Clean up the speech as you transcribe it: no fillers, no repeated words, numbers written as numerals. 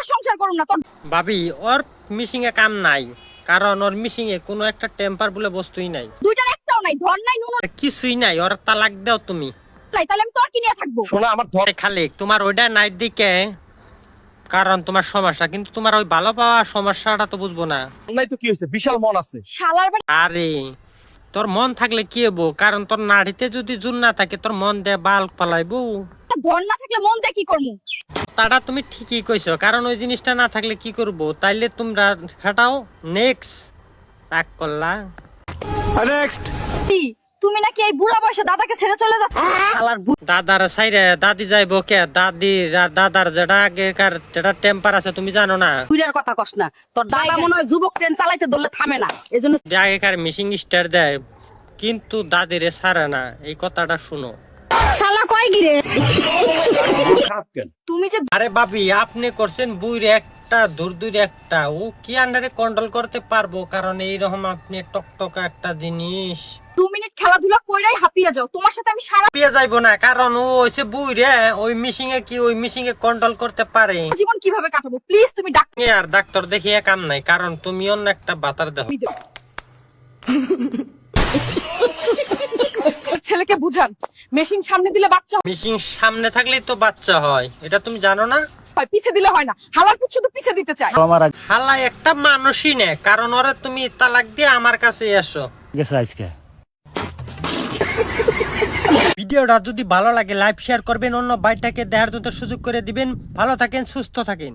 তোর সংসার করুম না তোর। ভাবি ওর মিশিং এ কাম নাই, কারণ ওর মিশিং এ কোনো একটা টেম্পার বলে বস্তুই নাই, দুইটার একটাও নাই, ধর নাই নুন আর কিছুই নাই। ওর তালাক দাও তুমি। নাই, তাহলে আমি তোর কি নিয়ে থাকবো? শোনা আমার ধর খালি তোমার ওইটা নাই দিকে, কারণ তোমার সমস্যা, কিন্তু তোমার ওই ভালো পাওয়া সমস্যাটা তো বুঝবো না। নাই তো কি হয়েছে, বিশাল মন আছে। শালার বাড়ি আরে তোর মন থাকলে কি হবো, কারণ তোর নাড়িতে যদি জোর না থাকে তোর মন দিয়ে বাল পালাইবো। ধর না থাকলে মন দিয়ে কি করবো? তাটা তুমি ঠিকই কইছো, কারণ ওই জিনিসটা না থাকলে কি করবো। তাইলে তোমরা হেটাও নেক্সট তাক করলা। নেক্সট কি, তুমি নাকি এই বুড়া বয়সে দাদাকে ছেড়ে চলে যাচ্ছ? শালার দাদার সাইরে দাদি যাইবো কে? দাদার যেটা আগেকার যেটা টেম্পার আছে তুমি জানো না? বুড়ার কথা কস না, তোর দাদা মনে হয় যুবক ট্রেন চালাইতে ধরলে থামে না, এজন্য যে আগেকার মিশিং স্টার দেয় কিন্তু দাদিরে ছাড়ে না, এই কথাটা শুনো। শালা কয় গিরে খারাপ কেন? তুমি যে আরে বাবি আপনি করছেন বুইরে একটা দূর একটা, ও কি আন্ডারে কন্ট্রোল করতে পারবো? কারণ এইরকম আপনি টকটকা একটা জিনিস 2 মিনিট খেলাধুলা কইরাই হাঁপিয়ে যাও। তোমার সাথে আমি সারা পেয়ে যাইবো না, কারণ ও হইছে বুইরে। ওই মিশিং এ কি ওই মিশিং এ কন্ট্রোল করতে পারে? জীবন কিভাবে কাটাবো প্লিজ তুমি ডাক্তার এ আর ডাক্তার দেখিয়ে কাম নাই, কারণ তুমি অন্য একটা বাতার দেহ। দাও। ছেলেকে বুঝান, মেশিন সামনে দিলে বাচ্চা মিশিং সামনে থাকলেই তো বাচ্চা হয়, এটা তুমি জানো না? হয়, পিছে দিলে হয় না। হালার পুত শুধু পিছে দিতে চায়। হালা একটা মানুষই নে, কারণ ওরে তুমি তালাক দিয়ে আমার কাছে এসো। ভিডিওটা যদি ভালো লাগে লাইক শেয়ার করবেন, অন্য বাইটাকে দেখার জন্য সুযোগ করে দিবেন। ভালো থাকেন, সুস্থ থাকেন।